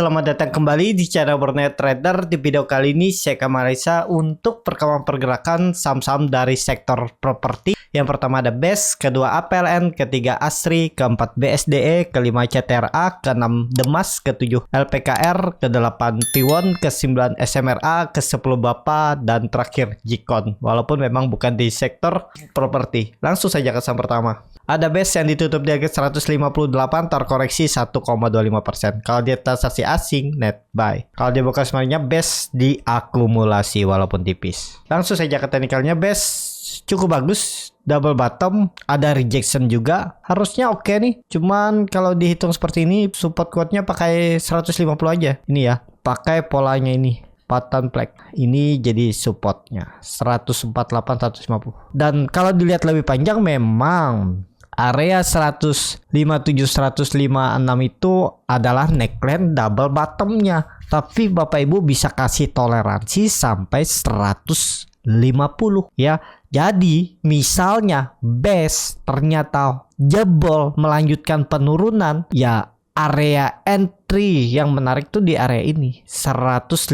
Selamat datang kembali di channel Bernet Trader. Di video kali ini saya akan menganalisa untuk perkembangan pergerakan saham-saham dari sektor properti. Yang pertama ada BES, kedua APLN, ketiga ASRI, keempat BSDE, kelima CTRA, keenam Demas, ketujuh LPKR, kedelapan Tiwon, ke-9 SMRA, ke-10 BAPA, dan terakhir Jikon. Walaupun memang bukan di sektor properti. Langsung saja ke saham pertama. Ada BES yang ditutup di harga 158, terkoreksi 1,25%. Kalau dia transaksi asing, net buy. Kalau dia buka sebenarnya BES diakumulasi walaupun tipis. Langsung saja ke teknikalnya. BES cukup bagus, double bottom, ada rejection juga. Harusnya oke nih. Cuman kalau dihitung seperti ini, support kuatnya pakai 150 aja. Ini ya, pakai polanya ini. Pattern flag ini jadi supportnya 148 150. Dan kalau dilihat lebih panjang memang area 157 156 itu adalah neckline double bottomnya. Tapi Bapak Ibu bisa kasih toleransi sampai 150 ya. Jadi misalnya BES ternyata jebol melanjutkan penurunan, ya area entry yang menarik tuh di area ini 152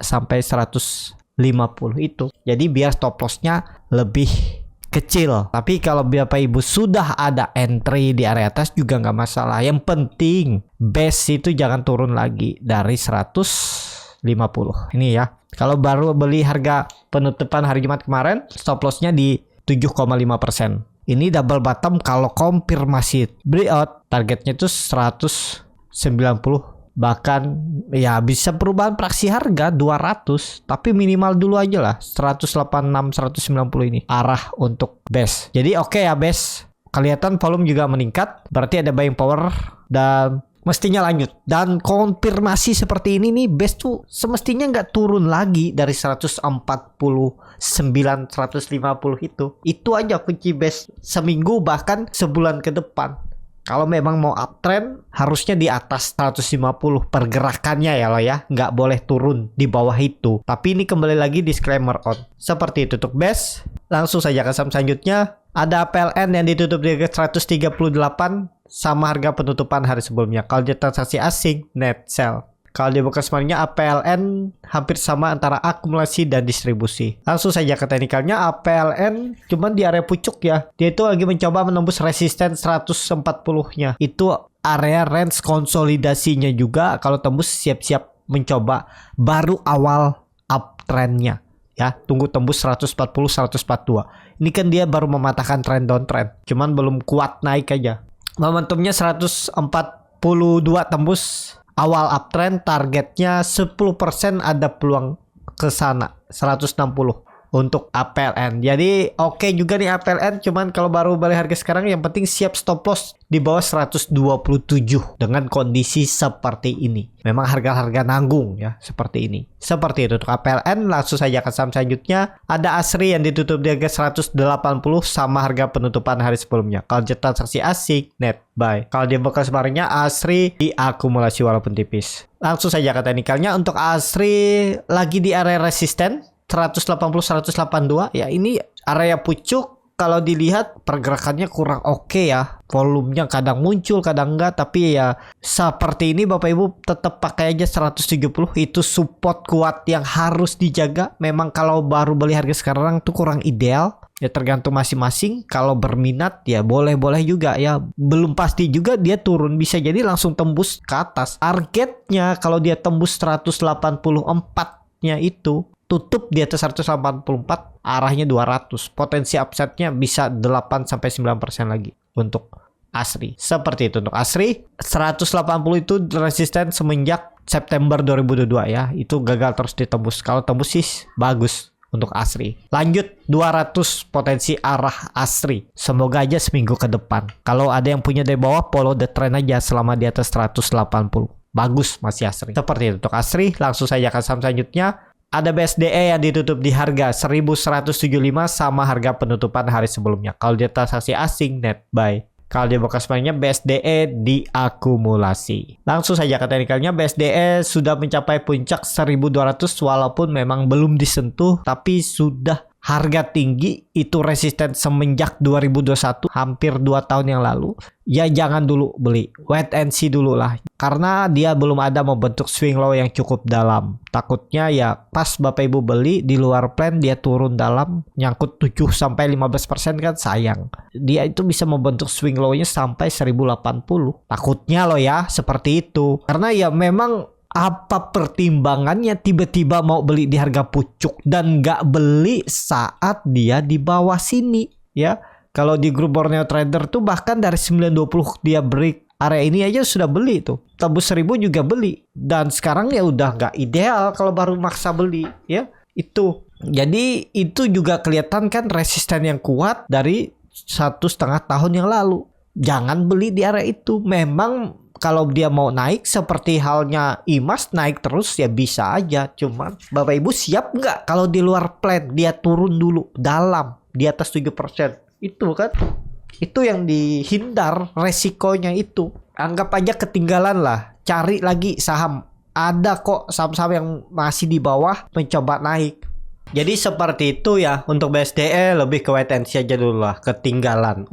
sampai 150 itu. Jadi biar stop lossnya lebih kecil. Tapi kalau Bapak Ibu sudah ada entry di area atas juga nggak masalah. Yang penting BES itu jangan turun lagi dari 150. Ini ya. Kalau baru beli harga penutupan hari Jumat kemarin, stop lossnya di 7,5%. Ini double bottom. Kalau konfirmasi breakout, targetnya itu 190. Bahkan ya bisa perubahan fraksi harga 200. Tapi minimal dulu aja lah 186 190 ini arah untuk BES. Jadi oke ya BES. Kelihatan volume juga meningkat. Berarti ada buying power dan mestinya lanjut. Dan konfirmasi seperti ini nih, BES tuh semestinya nggak turun lagi dari 149 150 itu. Itu aja kunci BES seminggu bahkan sebulan ke depan. Kalau memang mau uptrend harusnya di atas 150 pergerakannya ya lo ya. Nggak boleh turun di bawah itu. Tapi ini kembali lagi disclaimer on. Seperti itu untuk BES. Langsung saja ke saham selanjutnya. Ada PLN yang ditutup di harga 138 sama harga penutupan hari sebelumnya. Kalau dia transaksi asing, net sell. Kalau dia buka sebenarnya APLN hampir sama antara akumulasi dan distribusi. Langsung saja ke teknikalnya. APLN cuman di area pucuk ya. Dia itu lagi mencoba menembus resisten 140-nya. Itu area range konsolidasinya juga. Kalau tembus siap-siap mencoba baru awal uptrendnya. Ya, tunggu tembus 140 142. Ini kan dia baru mematahkan trend downtrend. Cuman belum kuat naik aja. Momentumnya 142 tembus awal uptrend, targetnya 10% ada peluang ke sana 160 untuk APLN. Jadi oke juga nih APLN, cuman kalau baru balik harga sekarang yang penting siap stop loss di bawah 127 dengan kondisi seperti ini. Memang harga-harga nanggung ya seperti ini. Seperti itu untuk APLN. Langsung saja ke saham selanjutnya. Ada ASRI yang ditutup di harga 180 sama harga penutupan hari sebelumnya. Kalau transaksi asing, net buy. Kalau dia buka sebenarnya ASRI diakumulasi walaupun tipis. Langsung saja ke teknikalnya. Untuk ASRI lagi di area resisten 180 182 ya, ini area pucuk. Kalau dilihat pergerakannya kurang oke ya. Volumenya kadang muncul kadang enggak. Tapi ya seperti ini Bapak Ibu tetap pakai aja 170. Itu support kuat yang harus dijaga. Memang kalau baru beli harga sekarang tuh kurang ideal. Ya tergantung masing-masing. Kalau berminat ya boleh-boleh juga ya. Belum pasti juga dia turun. Bisa jadi langsung tembus ke atas. Targetnya kalau dia tembus 184-nya itu tutup di atas 184, arahnya 200. Potensi upside-nya bisa 8-9% lagi untuk ASRI. Seperti itu untuk ASRI. 180 itu resisten semenjak September 2022 ya. Itu gagal terus ditembus. Kalau tembus sih bagus untuk ASRI. Lanjut 200 potensi arah ASRI. Semoga aja seminggu ke depan. Kalau ada yang punya dari bawah, follow the trend aja selama di atas 180. Bagus masih ASRI. Seperti itu untuk ASRI. Langsung saja ke saham selanjutnya. Ada BSDE yang ditutup di harga 1175 sama harga penutupan hari sebelumnya. Kalau dia transaksi asing, net buy. Kalau dia buka sebenarnya BSDE diakumulasi. Langsung saja ke teknikalnya. BSDE sudah mencapai puncak 1200 walaupun memang belum disentuh, tapi sudah harga tinggi itu resisten semenjak 2021, hampir 2 tahun yang lalu, ya jangan dulu beli, wait and see dulu lah, karena dia belum ada membentuk swing low yang cukup dalam. Takutnya ya pas Bapak Ibu beli di luar plan dia turun dalam nyangkut 7-15% kan sayang. Dia itu bisa membentuk swing low-nya sampai 1080. Takutnya loh ya seperti itu, karena ya memang apa pertimbangannya tiba-tiba mau beli di harga pucuk dan nggak beli saat dia di bawah sini ya. Kalau di grup Borneo Trader tuh bahkan dari 920 dia break area ini aja sudah beli tuh. Tembus 1000 juga beli. Dan sekarang ya udah nggak ideal kalau baru maksa beli ya. Itu. Jadi itu juga kelihatan kan resisten yang kuat dari 1,5 tahun yang lalu. Jangan beli di area itu. Memang kalau dia mau naik seperti halnya IMAS naik terus ya bisa aja. Cuman Bapak Ibu siap nggak kalau di luar plan dia turun dulu dalam di atas 7%. Itu kan. Itu yang dihindar resikonya itu. Anggap aja ketinggalan lah. Cari lagi saham. Ada kok saham-saham yang masih di bawah mencoba naik. Jadi seperti itu ya. Untuk BSDE lebih ke wait and see aja dulu lah. Ketinggalan.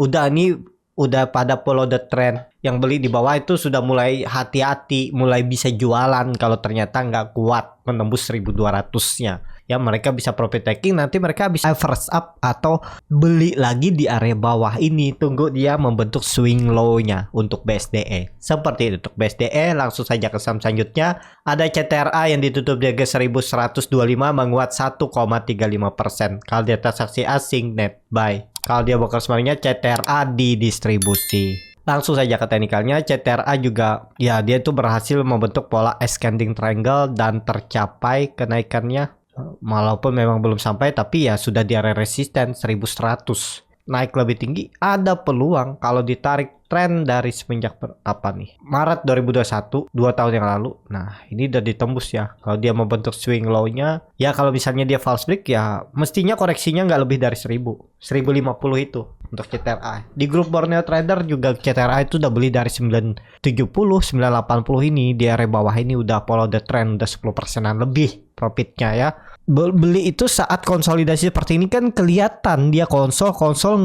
Udah pada follow the trend. Yang beli di bawah itu sudah mulai hati-hati, mulai bisa jualan kalau ternyata nggak kuat menembus 1200-nya. Ya mereka bisa profit taking, nanti mereka bisa average up atau beli lagi di area bawah ini. Tunggu dia membentuk swing low-nya untuk BSDE. Seperti itu untuk BSDE. Langsung saja ke saham selanjutnya. Ada CTRA yang ditutup di harga 1125 menguat 1,35%. Kalau dia transaksi asing net buy. Kalau dia broker semuanya CTRA di distribusi. Langsung saja ke teknikalnya. CTRA juga ya dia itu berhasil membentuk pola ascending triangle dan tercapai kenaikannya. Walaupun memang belum sampai tapi ya sudah di area resisten 1100. Naik lebih tinggi ada peluang kalau ditarik tren dari semenjak apa nih? Maret 2021, 2 tahun yang lalu. Nah, ini udah ditembus ya. Kalau dia membentuk swing low-nya, ya kalau misalnya dia false break ya mestinya koreksinya nggak lebih dari 1000. 1050 itu untuk CTRA. Di grup Borneo Trader juga CTRA itu udah beli dari 970, 980 ini di area bawah ini udah follow the trend, udah 10%-an lebih profitnya ya. Beli itu saat konsolidasi seperti ini kan kelihatan dia konsol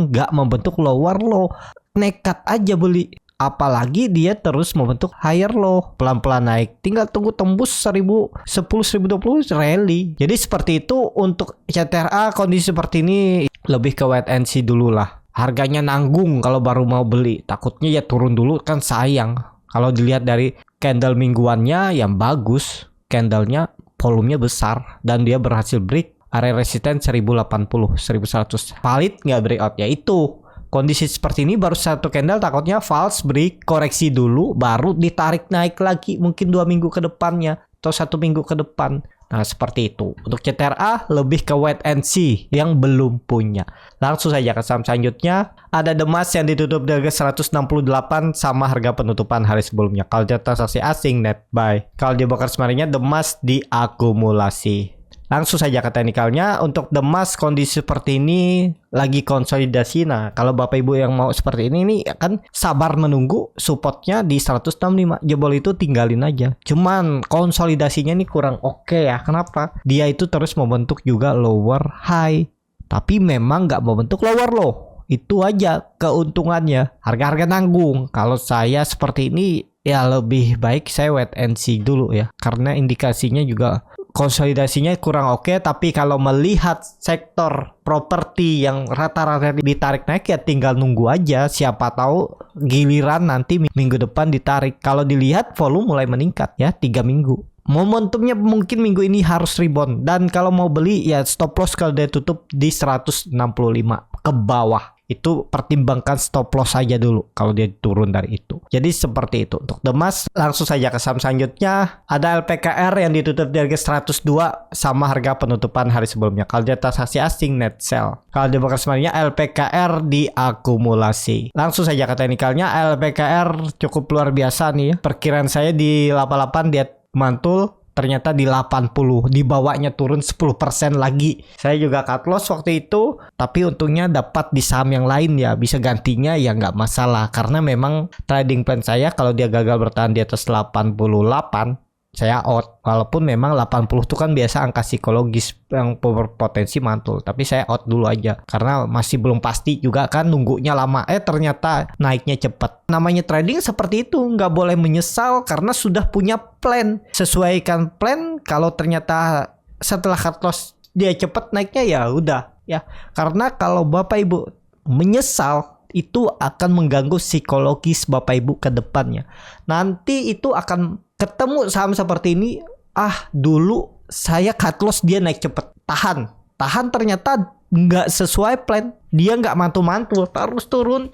nggak membentuk lower low, nekat aja beli. Apalagi dia terus membentuk higher low, pelan-pelan naik, tinggal tunggu tembus 1010, 1020 rally. Jadi seperti itu untuk CTRA. Kondisi seperti ini lebih ke wait and see dulu lah. Harganya nanggung kalau baru mau beli, takutnya ya turun dulu kan sayang. Kalau dilihat dari candle mingguannya yang bagus, candlenya volumenya besar dan dia berhasil break area resisten 1080, 1100. Valid nggak breakout? Ya itu. Kondisi seperti ini baru satu candle, takutnya false break, koreksi dulu baru ditarik naik lagi mungkin 2 minggu ke depannya atau 1 minggu ke depan. Nah, seperti itu. Untuk CTRA lebih ke wait and see yang belum punya. Langsung saja ke saham selanjutnya. Ada Demas yang ditutup di harga 168 sama harga penutupan hari sebelumnya. Kalau dia transaksi asing net buy. Kalau dia broker semuanya Demas diakumulasi. Langsung saja ke teknikalnya. Untuk Demas kondisi seperti ini lagi konsolidasi. Nah, kalau Bapak Ibu yang mau seperti ini akan sabar menunggu supportnya di 165. Jebol itu tinggalin aja. Cuman konsolidasinya ini kurang oke ya. Kenapa? Dia itu terus membentuk juga lower high. Tapi memang nggak membentuk lower low. Itu aja keuntungannya. Harga-harga nanggung. Kalau saya seperti ini ya lebih baik saya wait and see dulu ya. Karena indikasinya juga konsolidasinya kurang oke, tapi kalau melihat sektor properti yang rata-rata ditarik naik ya tinggal nunggu aja, siapa tahu giliran nanti minggu depan ditarik. Kalau dilihat volume mulai meningkat ya 3 minggu. Momentumnya mungkin minggu ini harus rebound, dan kalau mau beli ya stop loss kalau dia tutup di 165 ke bawah. Itu pertimbangkan stop loss saja dulu kalau dia turun dari itu. Jadi seperti itu. Untuk Demas langsung saja ke saham selanjutnya. Ada LPKR yang ditutup di harga 102 sama harga penutupan hari sebelumnya. Kalau dia transaksi asing net sell. Kalau dia broker semuanya LPKR diakumulasi. Langsung saja ke teknikalnya. LPKR cukup luar biasa nih. Perkiraan saya di 88 dia mantul. Ternyata di 80, di bawahnya turun 10% lagi. Saya juga cut loss waktu itu, tapi untungnya dapat di saham yang lain ya, bisa gantinya ya nggak masalah. Karena memang trading plan saya kalau dia gagal bertahan di atas 88, saya out. Walaupun memang 80 itu kan biasa angka psikologis yang berpotensi mantul, tapi saya out dulu aja karena masih belum pasti juga kan, nunggunya lama. Ternyata naiknya cepat. Namanya trading seperti itu, nggak boleh menyesal karena sudah punya plan. Sesuaikan plan. Kalau ternyata setelah cut loss dia cepat naiknya, ya udah ya. Karena kalau Bapak Ibu menyesal, itu akan mengganggu psikologis Bapak Ibu ke depannya. Nanti itu akan ketemu saham seperti ini. Dulu saya cut loss dia naik cepet, tahan ternyata nggak sesuai plan, dia nggak mantul-mantul, terus turun.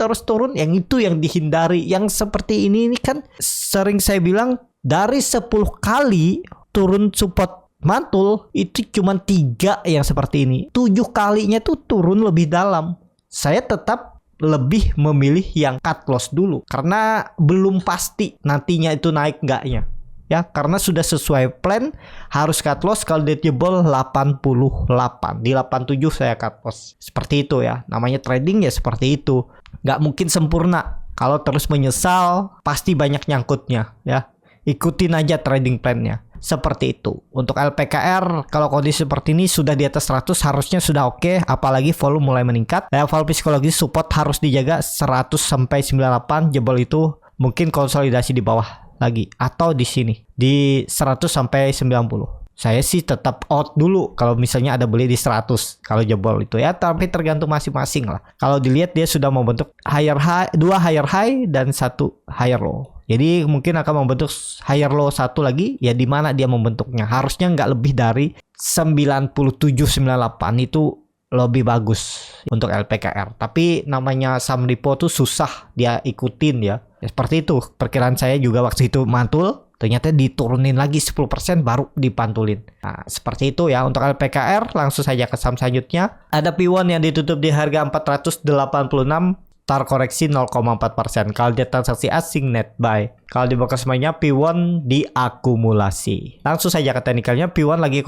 Yang itu yang dihindari. Yang seperti ini kan sering saya bilang, dari 10 kali turun support mantul itu cuma 3 yang seperti ini. 7 kalinya tuh turun lebih dalam. Saya tetap lebih memilih yang cut loss dulu karena belum pasti nantinya itu naik enggaknya. Ya, karena sudah sesuai plan harus cut loss kalau dia jebol 88. Di 87 saya cut loss. Seperti itu ya. Namanya trading ya seperti itu. Nggak mungkin sempurna. Kalau terus menyesal pasti banyak nyangkutnya ya. Ikutin aja trading plan-nya. Seperti itu. Untuk LPKR kalau kondisi seperti ini sudah di atas 100 harusnya sudah oke, apalagi volume mulai meningkat. Level psikologis support harus dijaga 100 sampai 98, jebol itu mungkin konsolidasi di bawah lagi atau di sini di 100 sampai 90. Saya sih tetap out dulu kalau misalnya ada beli di 100 kalau jebol itu ya, tapi tergantung masing-masing lah. Kalau dilihat dia sudah membentuk higher high, 2 higher high dan 1 higher low. Jadi mungkin akan membentuk higher low satu lagi ya, di mana dia membentuknya. Harusnya nggak lebih dari 97-98 itu lebih bagus untuk LPKR. Tapi namanya saham repo tuh susah dia ikutin ya. Seperti itu perkiraan saya juga waktu itu mantul, ternyata diturunin lagi 10% baru dipantulin. Nah, seperti itu ya untuk LPKR. Langsung saja ke saham selanjutnya. Ada P1 yang ditutup di harga 486, tar koreksi 0,4%. Kalau dia transaksi asing net buy. Kalau di bawah semuanya P1 diakumulasi. Langsung saja ke teknikalnya. P1 lagi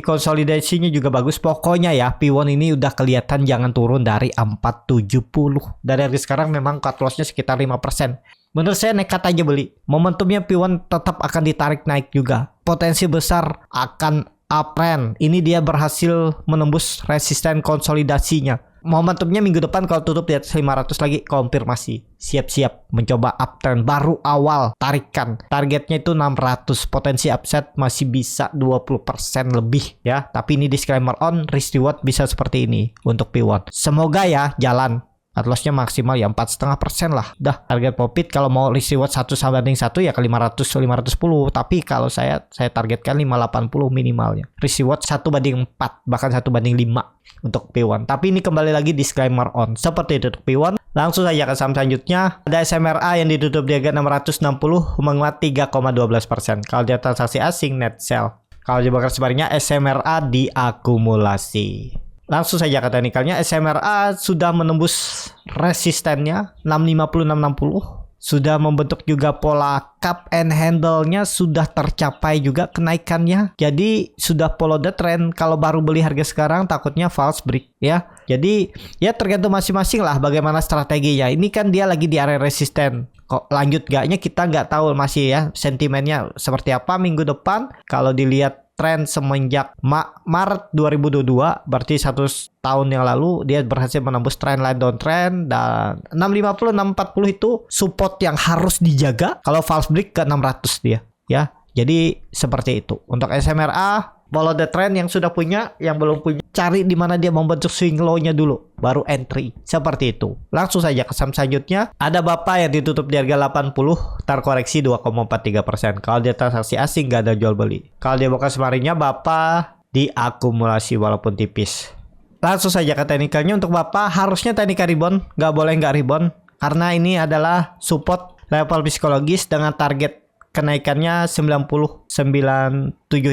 konsolidasinya juga bagus. Pokoknya ya P1 ini udah kelihatan jangan turun dari 470. Dari harga sekarang memang cut lossnya sekitar 5%. Menurut saya nekat aja beli. Momentumnya P1 tetap akan ditarik naik juga. Potensi besar akan uptrend. Ini dia berhasil menembus resisten konsolidasinya. Momentumnya minggu depan kalau tutup di atas 500 lagi konfirmasi. Siap-siap mencoba uptrend baru awal tarikan. Targetnya itu 600. Potensi upside masih bisa 20% lebih ya. Tapi ini disclaimer on, risk reward bisa seperti ini untuk P1. Semoga ya jalan. Cut lossnya maksimal ya 4,5% lah. Dah target profit kalau mau risk reward 1/1 ya ke 500-510. Tapi kalau saya targetkan 580 minimalnya. Risk reward 1/4 bahkan 1/5 untuk P1. Tapi ini kembali lagi disclaimer on. Seperti itu untuk P1. Langsung saja ke saham selanjutnya. Ada SMRA yang ditutup di harga 660 menguat 3,12%. Kalau dia transaksi asing net sell. Kalau di bakar sebaliknya SMRA diakumulasi. Langsung saja ke teknikalnya. SMRA sudah menembus resistennya 650-660. Sudah membentuk juga pola cup and handle-nya sudah tercapai juga kenaikannya. Jadi sudah follow the trend. Kalau baru beli harga sekarang takutnya false break ya. Jadi ya tergantung masing-masing lah bagaimana strateginya. Ini kan dia lagi di area resisten. Kok lanjut gaknya kita nggak tahu masih ya. Sentimennya seperti apa minggu depan. Kalau dilihat tren semenjak Maret 2022, berarti 1 tahun yang lalu dia berhasil menembus trendline downtrend, dan 650 640 itu support yang harus dijaga. Kalau false break ke 600 dia ya. Jadi seperti itu untuk SMRA. Follow the trend yang sudah punya, yang belum punya cari di mana dia membentuk swing low-nya dulu baru entry. Seperti itu. Langsung saja ke saham selanjutnya. Ada Bapak yang ditutup di harga 80, tar koreksi 2,43%. Kalau dia transaksi asing gak ada jual beli. Kalau dia buka semarinya Bapak diakumulasi walaupun tipis. Langsung saja ke teknikalnya. Untuk Bapak harusnya teknikal rebound, gak boleh gak rebound karena ini adalah support level psikologis dengan target kenaikannya 97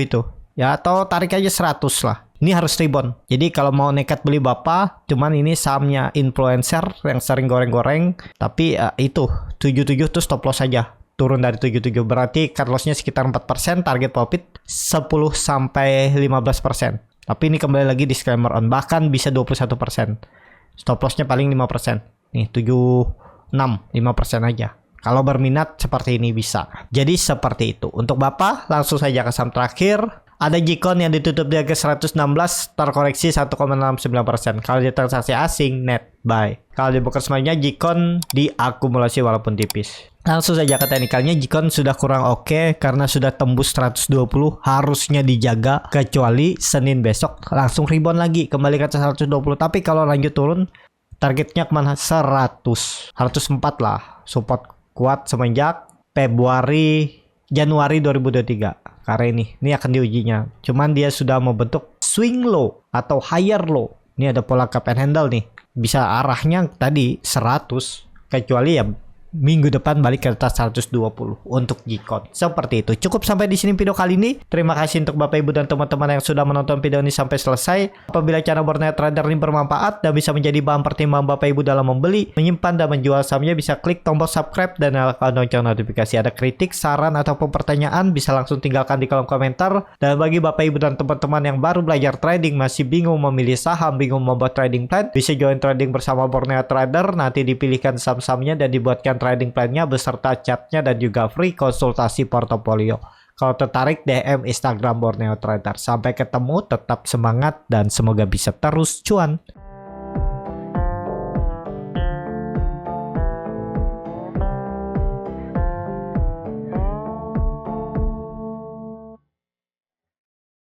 itu. Ya, atau tarik aja 100 lah. Ini harus rebound. Jadi kalau mau nekat beli Bapak, cuman ini sahamnya influencer yang sering goreng-goreng. Tapi itu 77 tuh stop loss aja. Turun dari 77 berarti cut lossnya sekitar 4%, target profit 10-15%. Tapi ini kembali lagi disclaimer on, bahkan bisa 21%. Stop lossnya paling 5%. Nih 76, 5% aja. Kalau berminat seperti ini bisa. Jadi seperti itu. Untuk Bapak, langsung saja ke saham terakhir. Ada Gcon yang ditutup di harga 116, terkoreksi 1,69%. Kalau di transaksi asing, net buy. Kalau di broker semuanya, Gcon diakumulasi walaupun tipis. Langsung saja ke teknikalnya, Gcon sudah kurang oke karena sudah tembus 120, harusnya dijaga kecuali Senin besok langsung rebound lagi kembali ke atas 120. Tapi kalau lanjut turun, targetnya kemana? 104 lah. Support kuat semenjak Januari 2023. Karena ini akan diujinya. Cuman dia sudah membentuk swing low atau higher low. Ini ada pola cup and handle nih. Bisa arahnya tadi 100 kecuali ya minggu depan balik ke atas 120 untuk Gcon. Seperti itu. Cukup sampai di sini video kali ini. Terima kasih untuk Bapak Ibu dan teman-teman yang sudah menonton video ini sampai selesai. Apabila channel Borneo Trader ini bermanfaat dan bisa menjadi bahan pertimbangan Bapak Ibu dalam membeli, menyimpan dan menjual sahamnya, bisa klik tombol subscribe dan nyalakan lonceng notifikasi. Ada kritik, saran ataupun pertanyaan bisa langsung tinggalkan di kolom komentar. Dan bagi Bapak Ibu dan teman-teman yang baru belajar trading, masih bingung memilih saham, bingung membuat trading plan, bisa join trading bersama Borneo Trader. Nanti dipilihkan saham-sahamnya dan dibuatkan trading plan-nya beserta chatnya dan juga free konsultasi portofolio. Kalau tertarik, DM Instagram Borneo Trader. Sampai ketemu, tetap semangat dan semoga bisa terus cuan.